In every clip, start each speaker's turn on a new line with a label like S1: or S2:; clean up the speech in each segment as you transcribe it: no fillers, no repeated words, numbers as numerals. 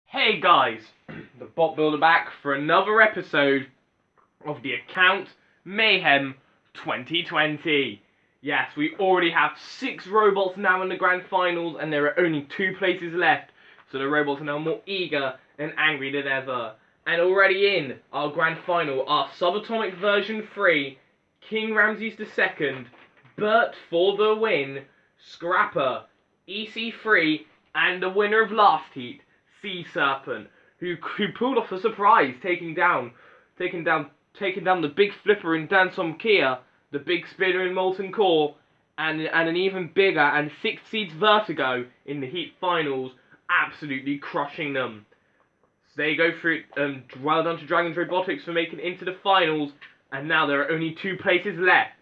S1: Hey guys, the bot builder back for another episode of the account Mayhem 2020. Yes, we already have 6 robots now in the grand finals and there are only 2 places left, so the robots are now more eager and angry than ever. And already in our grand final are Subatomic version 3, King Ramses II, Bert for the win, Scrapper, EC3, and the winner of last heat, Sea Serpent, who pulled off a surprise, taking down the big flipper in Dansom Kia, the big spinner in Molten Core, and an even bigger and 6 seeds Vertigo in the heat finals, absolutely crushing them. So there you go through it. Well done to Dragon's Robotics for making it into the finals, and now there are only 2 places left.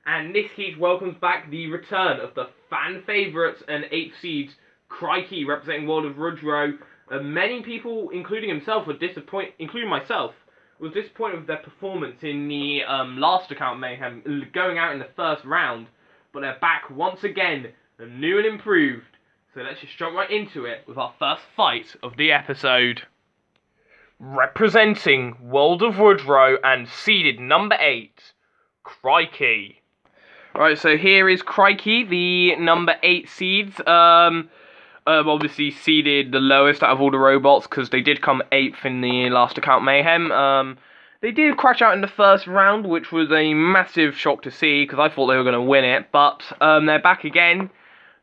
S1: And this heat welcomes back the return of the fan favourites and 8th seeds, Crikey, representing World of Woodrow. Many people, including himself, were disappointed, including myself, was disappointed with their performance in the last account Mayhem, going out in the first round. But they're back once again, new and improved. So let's just jump right into it with our first fight of the episode. Representing World of Woodrow and seeded number 8, Crikey. Right, so here is Crikey, the number 8 seeds. Obviously seeded the lowest out of all the robots because they did come 8th in the last account Mayhem. They did crash out in the first round, which was a massive shock to see because I thought they were going to win it. But they're back again,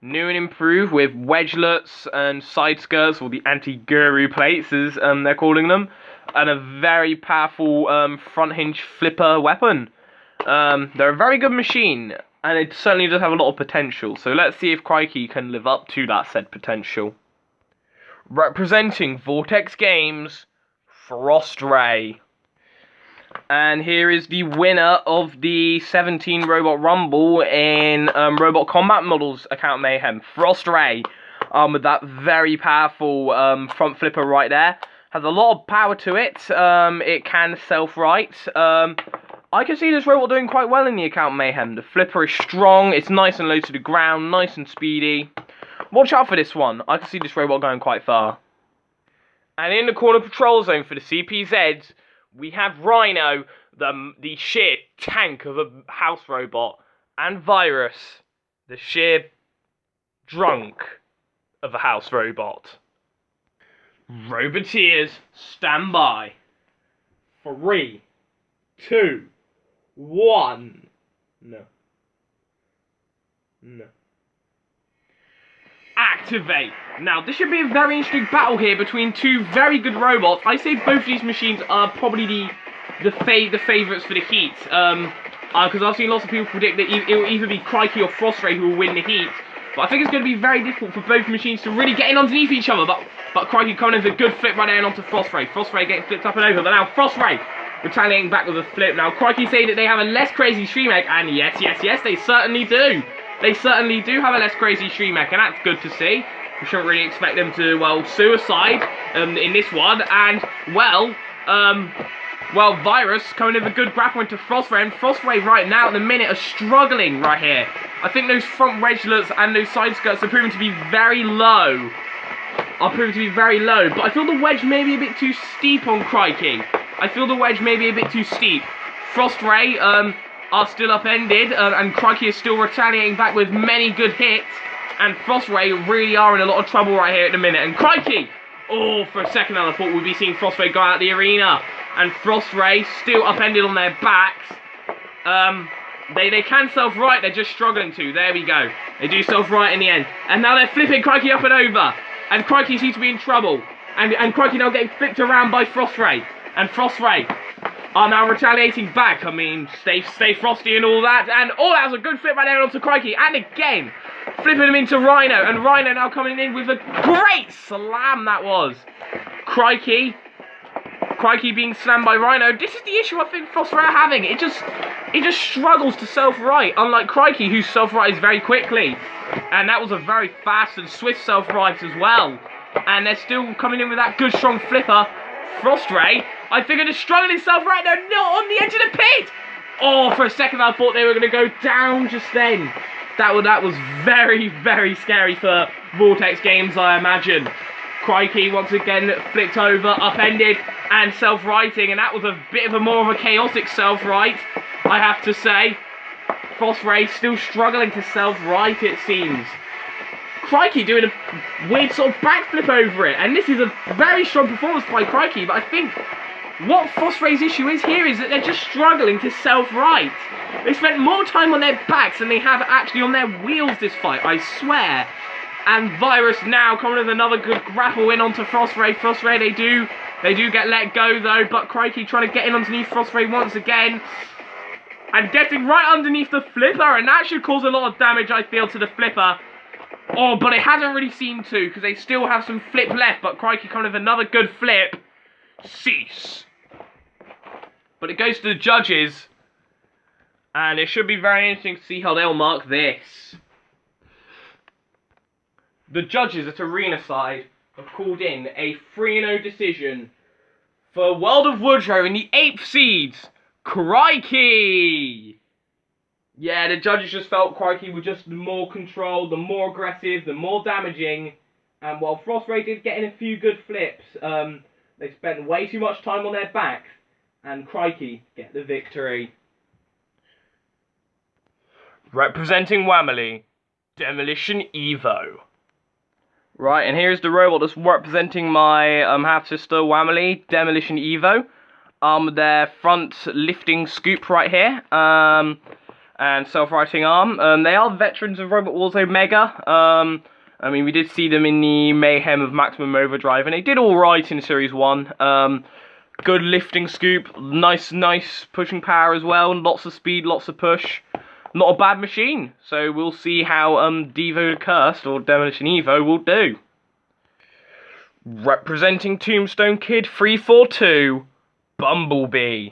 S1: new and improved, with wedgelets and side skirts, or the anti-guru plates as they're calling them, and a very powerful front hinge flipper weapon. They're a very good machine, and it certainly does have a lot of potential, so let's see if Crikey can live up to that said potential. Representing Vortex Games, Frost Ray. And here is the winner of the 17 Robot Rumble in Robot Combat Models account Mayhem, Frost Ray, with that very powerful front flipper right there. Has a lot of power to it, it can self-right. I can see this robot doing quite well in the account Mayhem. The flipper is strong, it's nice and low to the ground, nice and speedy. Watch out for this one, I can see this robot going quite far. And in the corner patrol zone for the CPZs, we have Rhino, the sheer tank of a house robot, and Virus, the sheer drunk of a house robot. Roboteers, stand by. 3, 2, 1. No. Activate. Now, this should be a very interesting battle here between 2 very good robots. I say both of these machines are probably the favourites for the heat. Because I've seen lots of people predict that it will either be Crikey or Frost Ray who will win the heat. But I think it's going to be very difficult for both machines to really get in underneath each other. But Crikey coming in with a good flip right there and onto Frost Ray. Frost Ray getting flipped up and over. But now Frost Ray retaliating back with a flip. Now Crikey saying that they have a less crazy shrimech, and yes, they certainly do. They certainly do have a less crazy shrimech, and that's good to see. We shouldn't really expect them to, well, suicide in this one. And, well, Virus coming in with a good grapple into Frost Ray, and Frost Ray right now at the minute are struggling right here. I think those front wedgelets and those side skirts are proving to be very low. But I feel the wedge may be a bit too steep on Crikey. Frost Ray are still upended, and Crikey is still retaliating back with many good hits. And Frost Ray really are in a lot of trouble right here at the minute. And Crikey! Oh, for a second I thought we'd be seeing Frost Ray go out the arena. And Frost Ray still upended on their backs. They can self-right, they're just struggling to. There we go. They do self-right in the end. And now they're flipping Crikey up and over. And Crikey seems to be in trouble. And Crikey now getting flipped around by Frost Ray. And Frost Ray are now retaliating back. I mean, stay frosty and all that. And, oh, that was a good flip right there onto Crikey. And again, flipping him into Rhino. And Rhino now coming in with a great slam, that was. Crikey being slammed by Rhino. This is the issue I think Frost Ray are having. It just struggles to self-right, unlike Crikey, who self-rights very quickly. And that was a very fast and swift self-right as well. And they're still coming in with that good strong flipper. Frost Ray, I figured, is struggling self-right. They're not on the edge of the pit. Oh, for a second I thought they were going to go down just then. That was very, very scary for Vortex Games, I imagine. Crikey once again flipped over, upended, and self-righting, and that was a bit of a more of a chaotic self-right, I have to say. Frostray still struggling to self-right, it seems. Crikey doing a weird sort of backflip over it, and this is a very strong performance by Crikey, but I think what Frostray's issue is here is that they're just struggling to self-right. They spent more time on their backs than they have actually on their wheels this fight, I swear. And Virus now coming with another good grapple in onto Frostray. Frostray, they do get let go though, but Crikey trying to get in underneath Frostray once again. And getting right underneath the flipper, and that should cause a lot of damage, I feel, to the flipper. Oh, but it hasn't really seemed to, because they still have some flip left, but Crikey coming with another good flip. Cease. But it goes to the judges, and it should be very interesting to see how they'll mark this. The judges at Arena side have called in a 3-0 decision for World of Woodrow in the 8th seeds, Crikey! Yeah, the judges just felt Crikey was just the more controlled, the more aggressive, the more damaging, and while Frostray did get in a few good flips, they spent way too much time on their backs, and Crikey get the victory. Representing Whamily, Demolition Evo. Right, and here's the robot that's representing my half-sister Whamily, Demolition Evo. Their front lifting scoop right here, and self-righting arm. They are veterans of Robot Wars Omega. I mean, we did see them in the Mayhem of Maximum Overdrive, and they did alright in Series 1. Good lifting scoop, nice pushing power as well, lots of speed, lots of push. Not a bad machine, so we'll see how Devo Cursed, or Demolition Evo, will do. Representing Tombstone Kid 342, Bumblebee.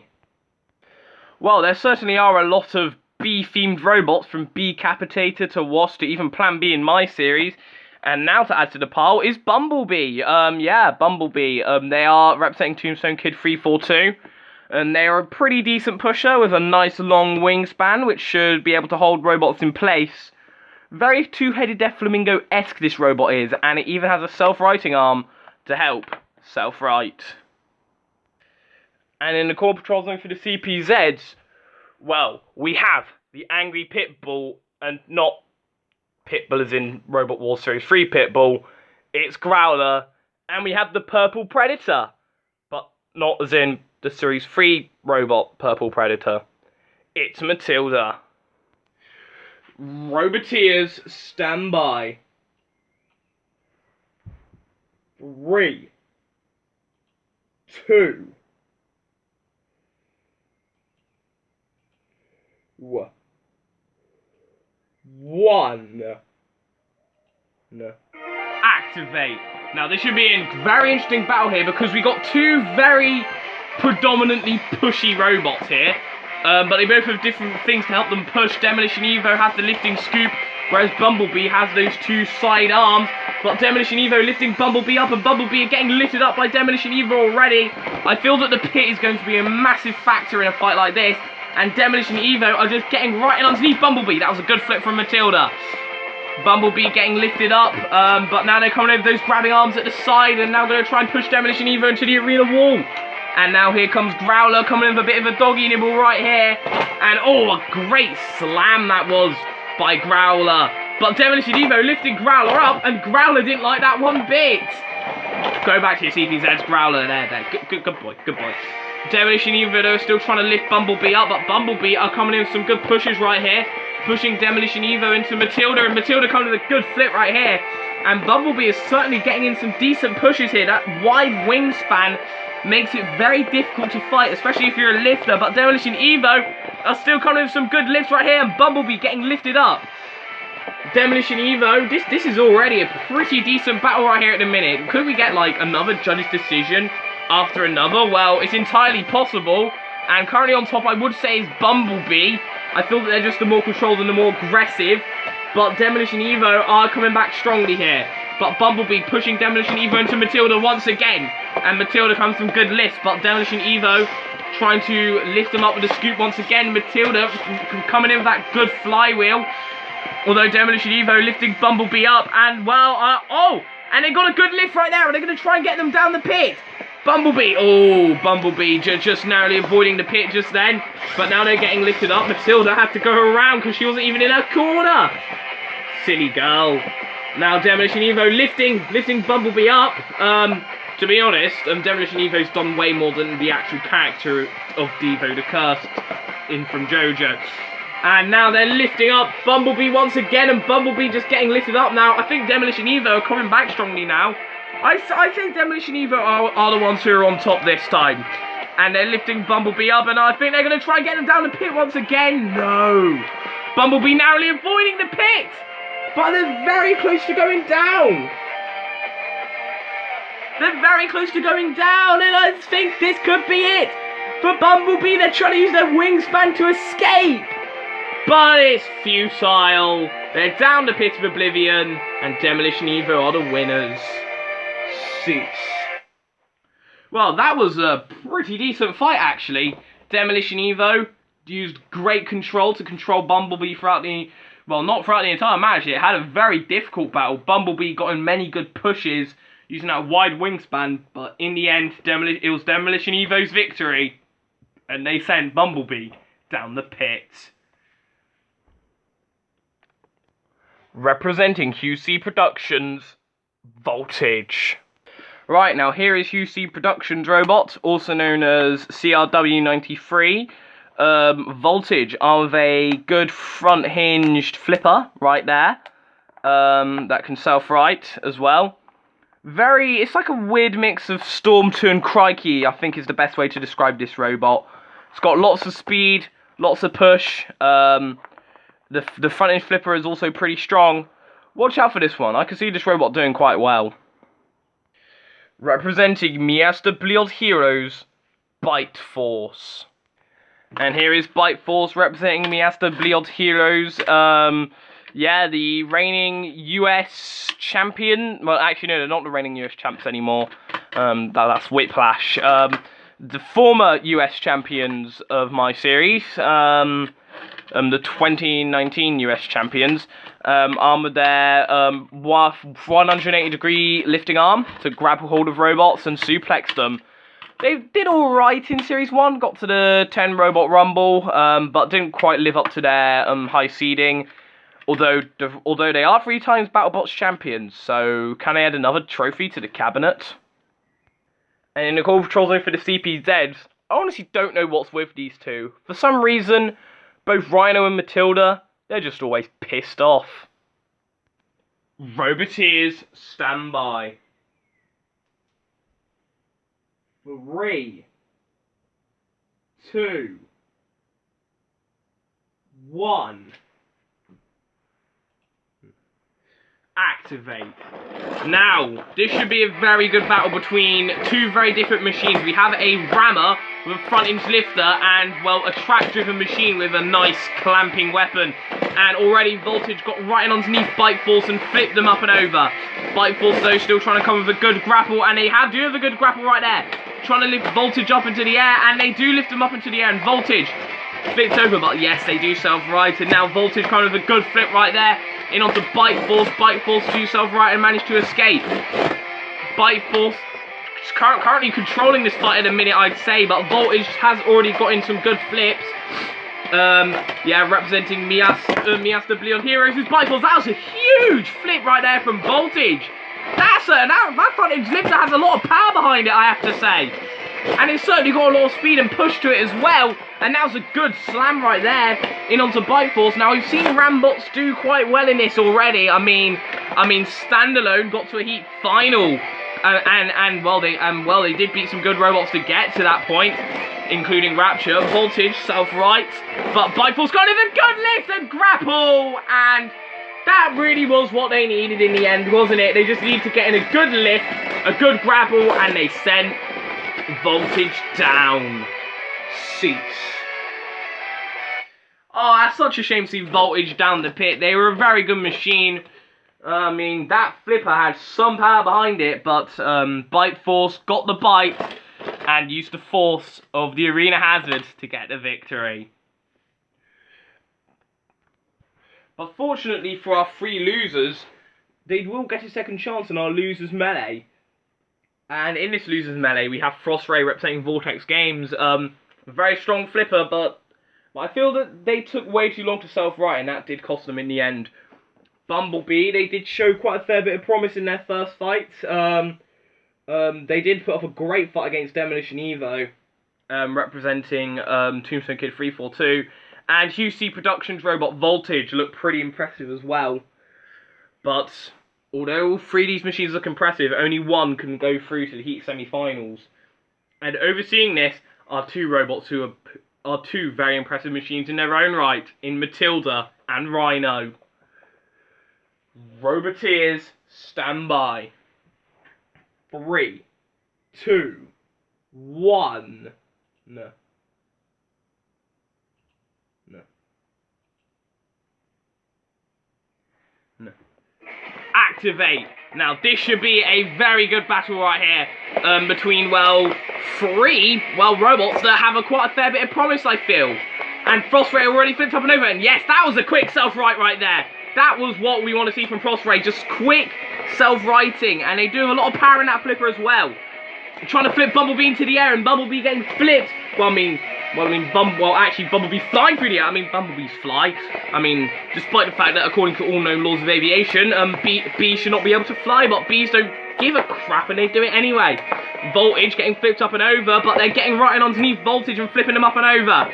S1: Well, there certainly are a lot of B-themed robots, from B-Capitator to Wasp to even Plan B in my series. And now to add to the pile is Bumblebee. Yeah, Bumblebee. They are representing Tombstone Kid 342. And they are a pretty decent pusher with a nice long wingspan, which should be able to hold robots in place. Very two-headed Death Flamingo-esque this robot is, and it even has a self-righting arm to help self-right. And in the core patrol zone for the CPZs, well, we have the Angry Pitbull, and not Pitbull as in Robot Wars Series 3 Pitbull, it's Growler, and we have the Purple Predator, but not as in the Series 3 robot Purple Predator. It's Matilda. Roboteers, stand by. 3, 2, 1. No. Activate. Now this should be a very interesting battle here, because we got two very predominantly pushy robots here, but they both have different things to help them push. Demolition Evo has the lifting scoop, whereas Bumblebee has those two side arms, but Demolition Evo lifting Bumblebee up, and Bumblebee getting lifted up by Demolition Evo already. I feel that the pit is going to be a massive factor in a fight like this, and Demolition Evo are just getting right in underneath Bumblebee. That was a good flip from Matilda. Bumblebee getting lifted up, but now they're coming over those grabbing arms at the side, and now going to try and push Demolition Evo into the arena wall. And now here comes Growler coming in with a bit of a doggy nibble right here. And oh, a great slam that was by Growler. But Demolition Evo lifted Growler up, and Growler didn't like that one bit. Go back to your CPZs, Growler. There. Good boy. Demolition Evo, though, still trying to lift Bumblebee up, but Bumblebee are coming in with some good pushes right here. Pushing Demolition Evo into Matilda, and Matilda coming with a good flip right here. And Bumblebee is certainly getting in some decent pushes here. That wide wingspan makes it very difficult to fight, especially if you're a lifter, but Demolition Evo are still coming with some good lifts right here, and Bumblebee getting lifted up. Demolition Evo, this is already a pretty decent battle right here at the minute. Could we get, like, another judge's decision after another? Well, it's entirely possible, and currently on top I would say is Bumblebee. I feel that they're just the more controlled and the more aggressive, but Demolition Evo are coming back strongly here. But Bumblebee pushing Demolition Evo into Matilda once again. And Matilda comes from good lifts, but Demolition Evo trying to lift them up with a scoop once again. Matilda coming in with that good flywheel. Although Demolition Evo lifting Bumblebee up, and well, And they got a good lift right there, and they're going to try and get them down the pit. Bumblebee, oh, Bumblebee just narrowly avoiding the pit just then. But now they're getting lifted up. Matilda had to go around because she wasn't even in her corner. Silly girl. Now Demolition Evo lifting Bumblebee up. To be honest, Demolition Evo's done way more than the actual character of Devo the Cursed in from JoJo. And now they're lifting up Bumblebee once again, and Bumblebee just getting lifted up now. I think Demolition Evo are coming back strongly now. I think Demolition Evo are the ones who are on top this time. And they're lifting Bumblebee up, and I think they're going to try and get them down the pit once again. No. Bumblebee narrowly avoiding the pit. But they're very close to going down. They're very close to going down, and I think this could be it. For Bumblebee, they're trying to use their wingspan to escape. But it's futile. They're down the pit of oblivion, and Demolition Evo are the winners. Cease. Well, that was a pretty decent fight, actually. Demolition Evo used great control to control Bumblebee throughout the... Well, not throughout the entire match. It had a very difficult battle. Bumblebee got in many good pushes using that wide wingspan, but in the end, it was Demolition Evo's victory, and they sent Bumblebee down the pit. Representing QC Productions, Voltage. Right, now here is QC Productions robot, also known as CRW93. Voltage of a good front hinged flipper right there. That can self-right as well. It's like a weird mix of Storm 2 and Crikey, I think is the best way to describe this robot. It's got lots of speed, lots of push. The front hinge flipper is also pretty strong. Watch out for this one. I can see this robot doing quite well. Representing Miasta Bliot Heroes, Bite Force. And here is Bite Force representing Miasta Bliot Heroes. Yeah, the reigning US champion. Well, actually, no, they're not the reigning US champs anymore. That's Whiplash. The former US champions of my series. The 2019 US champions, armed with their 180-degree lifting arm to grab a hold of robots and suplex them. They did alright in Series 1, got to the 10 Robot Rumble, but didn't quite live up to their high seeding, although they are 3 times BattleBots champions, so can they add another trophy to the cabinet? And in the Core Control Zone for the CPZs, I honestly don't know what's with these two. For some reason, both Rhino and Matilda, they're just always pissed off. Roboteers, stand by. 3, 2, 1. Activate. Now, this should be a very good battle between two very different machines. We have a rammer with a front hinge lifter and, well, a track-driven machine with a nice clamping weapon. And already Voltage got right in underneath Bite Force and flipped them up and over. Bite Force, though, still trying to come with a good grapple, and they do have a good grapple right there. Trying to lift Voltage up into the air, and they do lift them up into the air, and Voltage flips over, but yes, they do self-right, and now Voltage kind of a good flip right there, in onto Bite Force. Bite Force do self-right and manage to escape. Bite Force currently controlling this fight at a minute, I'd say, but Voltage has already got in some good flips. Yeah, representing Miasta Bliot Heroes is Bite Force. That was a huge flip right there from Voltage. That front hinge lifter has a lot of power behind it, I have to say. And it's certainly got a lot of speed and push to it as well. And that was a good slam right there in onto Bite Force. Now, we've seen Rambots do quite well in this already. I mean, Standalone got to a heat final. Well, they did beat some good robots to get to that point, including Rapture. Voltage, self-right. But Bite Force got in a good lift and grapple. And that really was what they needed in the end, wasn't it? They just needed to get in a good lift, a good grapple, and they sent Voltage down. Cease. Oh, that's such a shame to see Voltage down the pit. They were a very good machine. I mean, that flipper had some power behind it, but Bite Force got the bite and used the force of the Arena Hazard to get the victory. But fortunately for our 3 losers, they will get a second chance in our losers melee. And in this losers melee, we have Frostray representing Vortex Games. A very strong flipper, but I feel that they took way too long to self-right, and that did cost them in the end. Bumblebee, they did show quite a fair bit of promise in their first fight. They did put up a great fight against Demolition Evo, representing Tombstone Kid 342. And UC Productions robot Voltage looked pretty impressive as well. But although all three of these machines look impressive, only one can go through to the Heat semi-finals. And overseeing this are two robots who are two very impressive machines in their own right, in Matilda and Rhino. Roboteers, stand by. 3, 2, 1. No. No. No. Activate. Now, this should be a very good battle right here. Between, three, robots that have quite a fair bit of promise, I feel. And Frostray already flipped up and over. And yes, that was a quick self-right there. That was what we want to see from Frostray. Just quick self-righting. And they do have a lot of power in that flipper as well. Trying to flip Bumblebee into the air and Bumblebee getting flipped. Actually, Bumblebee flying through the air. Bumblebees fly. Despite the fact that, according to all known laws of aviation, bees should not be able to fly, but bees don't give a crap and they do it anyway. Voltage getting flipped up and over, but they're getting right in underneath Voltage and flipping them up and over.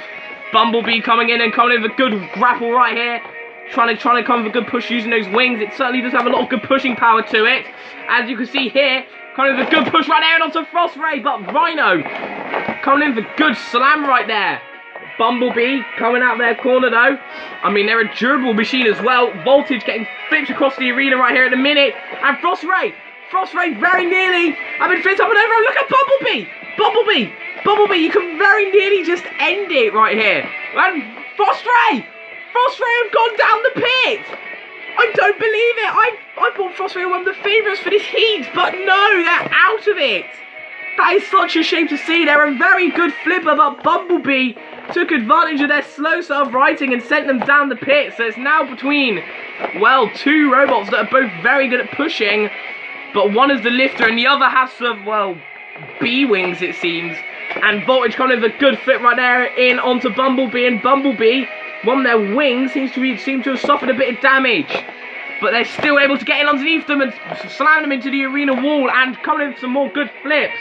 S1: Bumblebee coming in with a good grapple right here. Trying to come with a good push using those wings. It certainly does have a lot of good pushing power to it. As you can see here, coming with a good push right there and onto Frostray, but Rhino coming in with a good slam right there. Bumblebee coming out their corner though. They're a durable machine as well. Voltage getting flipped across the arena right here at the minute. And Frostray very nearly flipped up and over. Look at Bumblebee, you can very nearly just end it right here. And Frostray have gone down the pit. I don't believe it. I thought Frostray were one of the favourites for this heat, but no, they're out of it. That is such a shame to see. They're a very good flipper, but Bumblebee took advantage of their slow self-righting and sent them down the pit. So it's now between, two robots that are both very good at pushing, but one is the lifter and the other has some, B-wings it seems. And Voltage coming with a good flip right there in onto Bumblebee, and Bumblebee, one of their wings seem to have suffered a bit of damage. But they're still able to get in underneath them and slam them into the arena wall and coming in with some more good flips.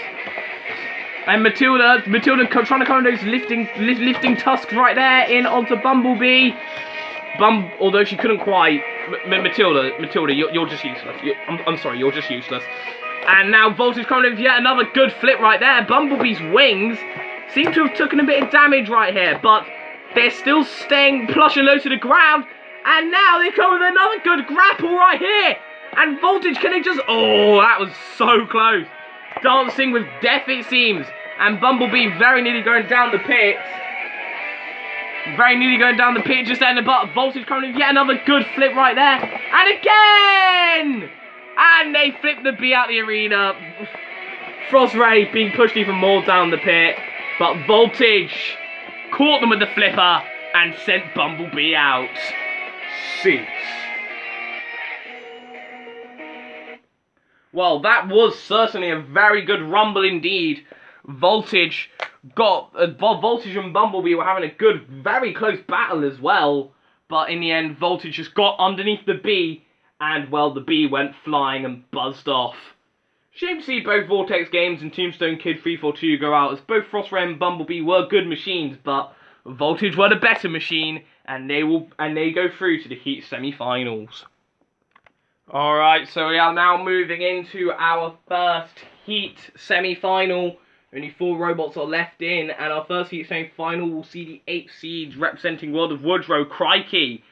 S1: And Matilda trying to come with those lifting tusks right there in onto Bumblebee. Although she couldn't quite. Matilda, you're just useless. I'm sorry, you're just useless. And now Voltage coming in with yet another good flip right there. Bumblebee's wings seem to have taken a bit of damage right here, but they're still staying plush and low to the ground. And now they come with another good grapple right here. And Voltage, can they just... Oh, that was so close. Dancing with death, it seems. And Bumblebee very nearly going down the pit. Just then. But Voltage coming with yet another good flip right there. And again! And they flipped the bee out the arena. Frostray being pushed even more down the pit. But Voltage caught them with the flipper and sent Bumblebee out. Cease. Well, that was certainly a very good rumble indeed. Voltage and Bumblebee were having a good, very close battle as well. But in the end, Voltage just got underneath the bee, and the bee went flying and buzzed off. Shame to see both Vortex Games and Tombstone Kid 342 go out, as both Frostray and Bumblebee were good machines, but Voltage were the better machine, and they go through to the Heat semi-finals. Alright, so we are now moving into our first Heat semi-final. Only 4 robots are left in, and our first Heat semi-final will see the 8th seed representing World of Woodrow, Crikey,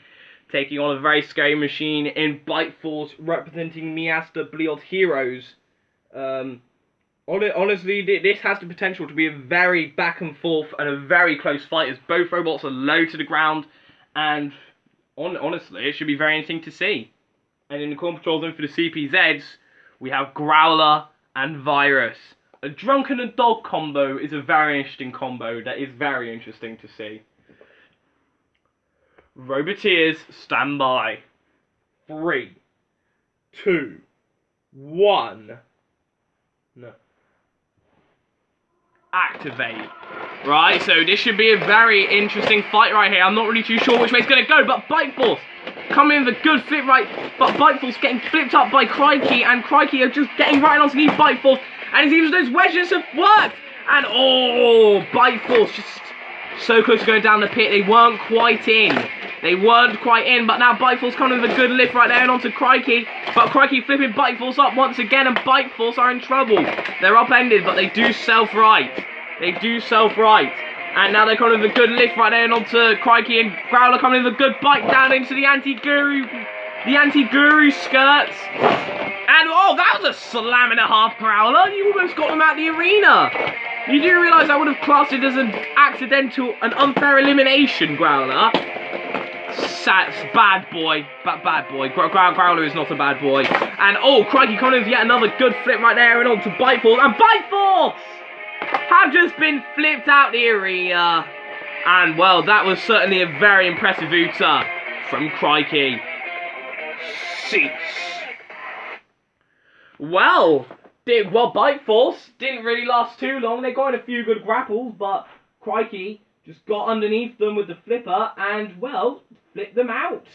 S1: taking on a very scary machine in Bite Force representing Miasta Bliot Heroes. Honestly, this has the potential to be a very back and forth and a very close fight, as both robots are low to the ground, and honestly, it should be very interesting to see. And in the core control zone for the CPZs, we have Growler and Virus. A drunken and dog combo is a very interesting combo that is very interesting to see. Roboteers, stand by. 3, 2, 1. No. Activate. Right, so this should be a very interesting fight right here. I'm not really too sure which way it's going to go, but Bite Force coming with a good flip right, but Bite Force getting flipped up by Crikey, and Crikey are just getting right underneath Bite Force, and it seems those wedges have worked, and oh, Bite Force just so close to going down the pit. They weren't quite in. But now Bite Force coming with a good lift right there and onto Crikey, but Crikey flipping Bite Force up once again, and Bite Force are in trouble. They're upended, but they do self-right. And now they're coming with a good lift right there and onto Crikey, and Growler coming with a good bite down into the anti-guru skirts. And oh, that was a slam and a half, Growler. You almost got them out the arena. You do realise I would have classed it as an accidental, an unfair elimination, Growler. Bad boy. Growler is not a bad boy. And oh, Crikey coming with yet another good flip right there and onto Bite Force. And Bite Force have just been flipped out the arena. And well, that was certainly a very impressive Uta from Crikey. Cease. Well, Bite Force didn't really last too long. They got in a few good grapples, but Crikey just got underneath them with the flipper and, well, flipped them out.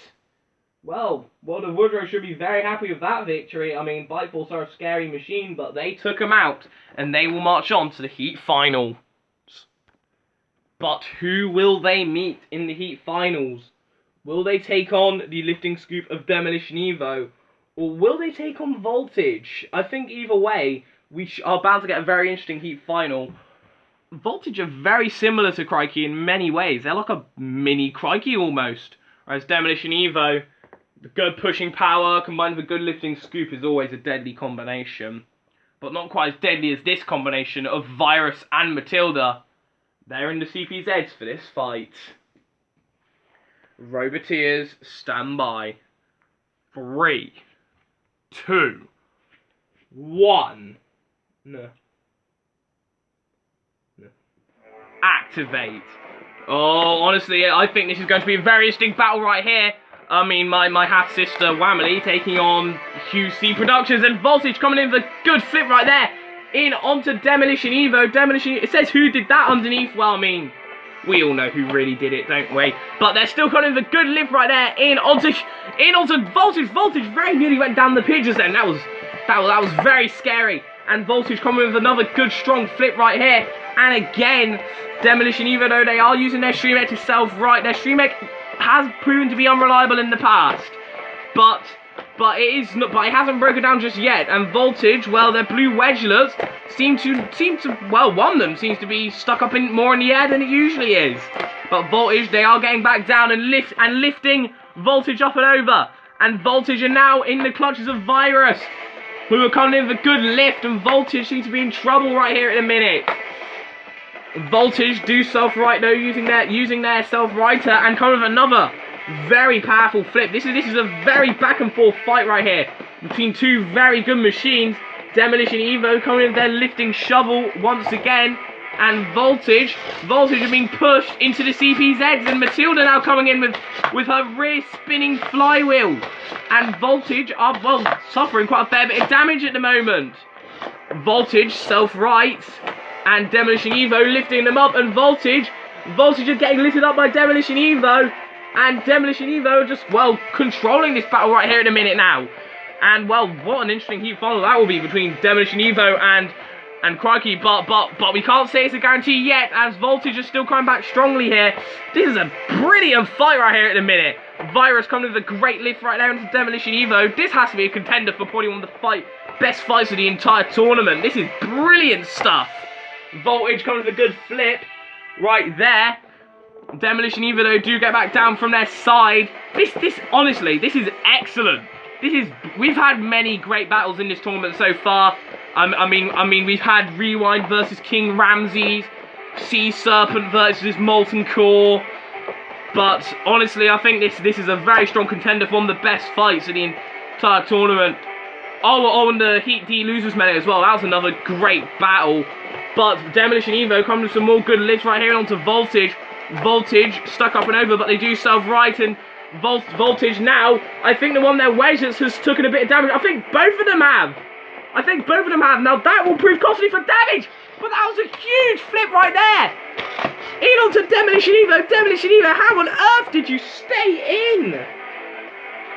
S1: Well, the Woodrow should be very happy with that victory. I mean, Bite Force are a scary machine, but they took them out, and they will march on to the Heat Finals. But who will they meet in the Heat Finals? Will they take on the lifting scoop of Demolition Evo, or will they take on Voltage? I think either way, we are bound to get a very interesting Heat Final. Voltage are very similar to Crikey in many ways. They're like a mini Crikey almost. Whereas Demolition Evo, the good pushing power combined with a good lifting scoop is always a deadly combination. But not quite as deadly as this combination of Virus and Matilda. They're in the CPZs for this fight. Roboteers, stand by. 3, 2, 1. No. Activate. Oh, honestly, I think this is going to be a very interesting battle right here. I mean, my half-sister, Whamily, taking on QC Productions, and Voltage coming in with a good flip right there, in onto Demolition Evo. It says who did that underneath. Well, I mean, we all know who really did it, don't we? But they're still coming in with a good lift right there, in onto Voltage. Voltage very nearly went down the pitches then. That was very scary. And Voltage coming with another good strong flip right here. And again, Demolition Evo, though, they are using their shrimech to self-right. Their shrimech has proven to be unreliable in the past, but it hasn't broken down just yet. And Voltage, well, their blue wedgelets seem to well, one of them seems to be stuck up more in the air than it usually is. But Voltage, they are getting back down and lifting Voltage up and over. And Voltage are now in the clutches of Virus, who are coming in with a good lift, and Voltage seem to be in trouble right here at the minute. Voltage do self-right though, using their self-righter, and kind of another very powerful flip. This is a very back and forth fight right here between two very good machines. Demolition Evo coming in with their lifting shovel once again, and Voltage are being pushed into the CPZs, and Matilda now coming in with her rear spinning flywheel, and Voltage are, well, suffering quite a fair bit of damage at the moment. Voltage self-right, and Demolition Evo lifting them up, and Voltage are getting lifted up by Demolition Evo, and Demolition Evo are just, well, controlling this battle right here in a minute now. And, well, what an interesting heat final that will be between Demolition Evo and Crikey, but we can't say it's a guarantee yet, as Voltage is still coming back strongly here. This is a brilliant fight right here at the minute. Virus coming with a great lift right there into Demolition Evo. This has to be a contender for probably one of the best fights of the entire tournament. This is brilliant stuff. Voltage coming with a good flip right there. Demolition Evo, though, do get back down from their side. Honestly, this is excellent. We've had many great battles in this tournament so far. I mean, we've had Rewind versus King Ramses, Sea Serpent versus Molten Core. But honestly, I think this is a very strong contender for one of the best fights in the entire tournament. Oh, and the Heat D losers melee as well. That was another great battle. But Demolition Evo comes with some more good lifts right here onto Voltage. Voltage stuck up and over, but they do self-right, and voltage now. I think the one there, wedgelets, has taken a bit of damage. I think both of them have. Now that will prove costly for damage. But that was a huge flip right there. In onto Demolition Evo. Demolition Evo, how on earth did you stay in?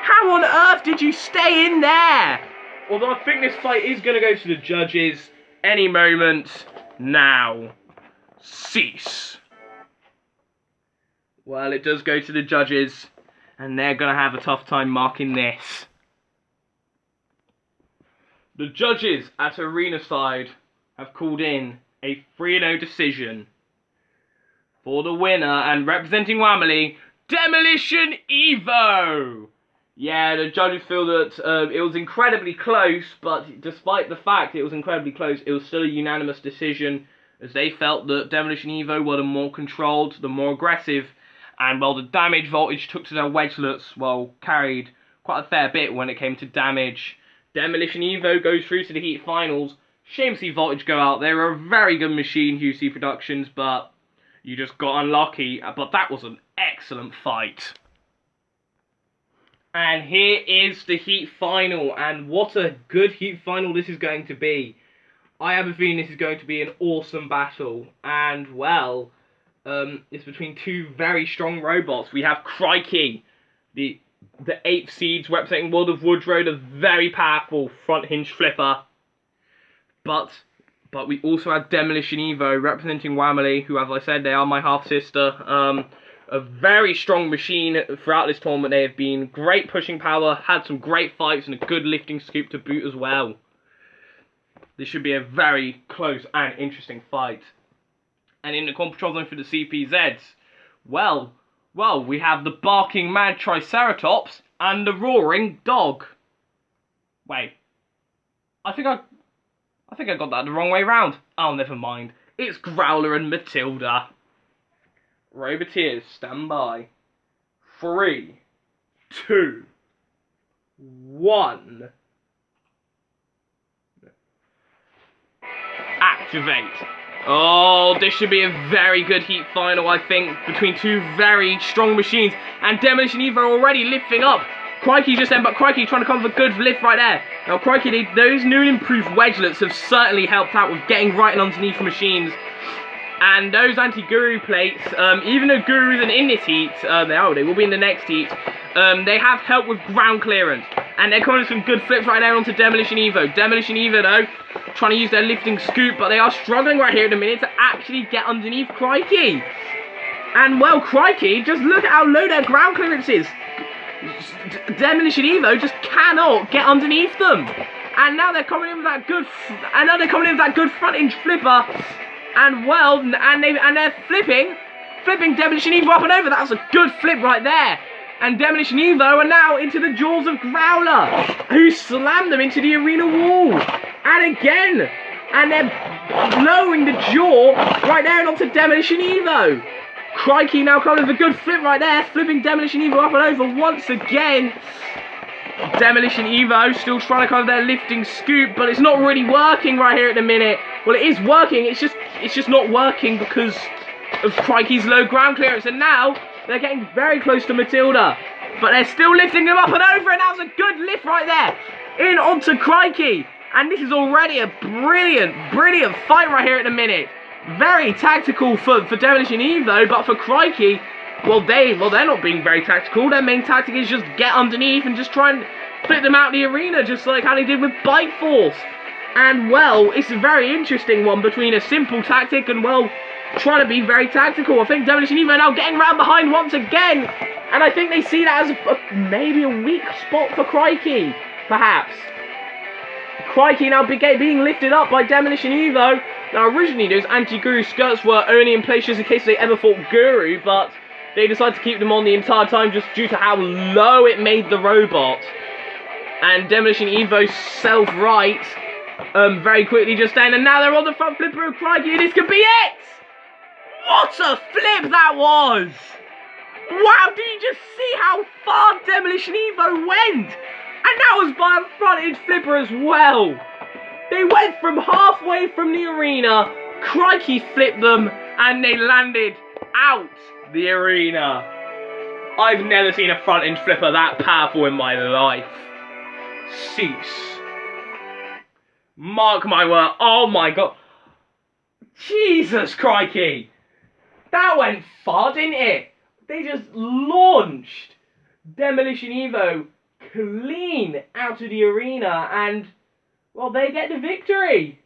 S1: How on earth did you stay in there? Although I think this fight is going to go to the judges any moment now. Cease. Well, it does go to the judges, and they're going to have a tough time marking this. The judges at arena side have called in a 3-0 decision for the winner, and representing Wamley, Demolition Evo! Yeah, the judges feel that it was incredibly close, but despite the fact it was incredibly close, it was still a unanimous decision, as they felt that Demolition Evo were the more controlled, the more aggressive, and while the damage voltage took to their wedgelets, well, carried quite a fair bit when it came to damage. Demolition Evo goes through to the heat finals. Shame to see voltage go out. They were a very good machine, UC Productions, but you just got unlucky. But that was an excellent fight. And here is the heat final, and what a good heat final this is going to be. I have a feeling this is going to be an awesome battle, and well, it's between two very strong robots. We have Crikey, the 8th seeds representing World of Woodrow, the very powerful front hinge flipper. But we also have Demolition Evo representing Wamley, who, as I said, they are my half sister. A very strong machine throughout this tournament. They have been great pushing power, had some great fights, and a good lifting scoop to boot as well. This should be a very close and interesting fight. And in the control zone for the CPZs, well, we have the barking mad Triceratops and the roaring dog. Wait, I think I got that the wrong way round. Oh, never mind. It's Growler and Matilda. Roboteers, stand by. 3, 2, 1. Activate. Oh, this should be a very good heat final, I think, between two very strong machines. And Demolition Evo already lifting up. Crikey just then, but Crikey trying to come with a good lift right there. Now, Crikey, those new and improved wedgelets have certainly helped out with getting right and underneath machines. And those anti-Guru plates, even though Guru isn't in this heat, they will be in the next heat, they have helped with ground clearance. And they're coming with some good flips right there onto Demolition Evo. Demolition Evo, though, trying to use their lifting scoop, but they are struggling right here in a minute to actually get underneath Crikey. And, well, Crikey, just look at how low their ground clearance is. Demolition Evo just cannot get underneath them. And now they're coming in with that good, front hinge flipper. And well, and they're flipping Demolition Evo up and over. That was a good flip right there. And Demolition Evo are now into the jaws of Growler, who slammed them into the arena wall. And again, and they're blowing the jaw right there and onto Demolition Evo. Crikey now coming with a good flip right there, flipping Demolition Evo up and over once again. Demolition Evo still trying to cover their lifting scoop, but it's not really working right here at the minute. Well, it is working, it's just not working because of Crikey's low ground clearance, and now they're getting very close to Matilda. But they're still lifting them up and over, and that was a good lift right there. In onto Crikey. And this is already a brilliant fight right here at the minute. Very tactical for Demolition Evo, but for Crikey, well, they're not being very tactical. Their main tactic is just get underneath and just try and flip them out of the arena, just like how they did with Bite Force. And, well, it's a very interesting one between a simple tactic and, well, trying to be very tactical. I think Demolition Evo now getting round behind once again. And I think they see that as maybe a weak spot for Crikey, perhaps. Crikey now being lifted up by Demolition Evo. Now, originally, those anti-Guru skirts were only in place just in case they ever fought Guru, but they decided to keep them on the entire time just due to how low it made the robot. And Demolition Evo self-right very quickly just then, and now they're on the front flipper of Crikey, and this could be it! What a flip that was! Wow, did you just see how far Demolition Evo went? And that was by a front edge flipper as well. They went from halfway from the arena, Crikey flipped them, and they landed out the arena. I've never seen a front hinge flipper that powerful in my life. Cease. Mark my word. Oh my god. Jesus crikey. That went far, didn't it? They just launched Demolition Evo clean out of the arena and, well, they get the victory.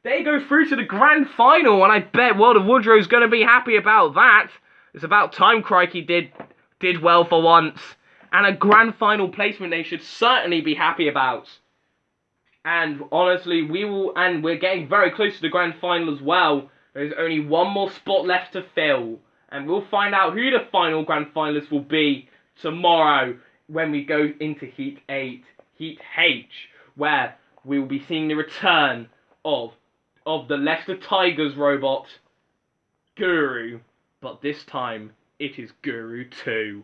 S1: They go through to the grand final, and I bet World of Woodrow's going to be happy about that. It's about time Crikey did well for once. And a grand final placement they should certainly be happy about. And honestly, we're getting very close to the grand final as well. There's only one more spot left to fill. And we'll find out who the final grand finalists will be tomorrow when we go into Heat 8, Heat H, where we will be seeing the return of the Leicester Tigers robot, Guru. But this time, it is Guru 2.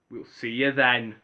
S1: We'll see you then.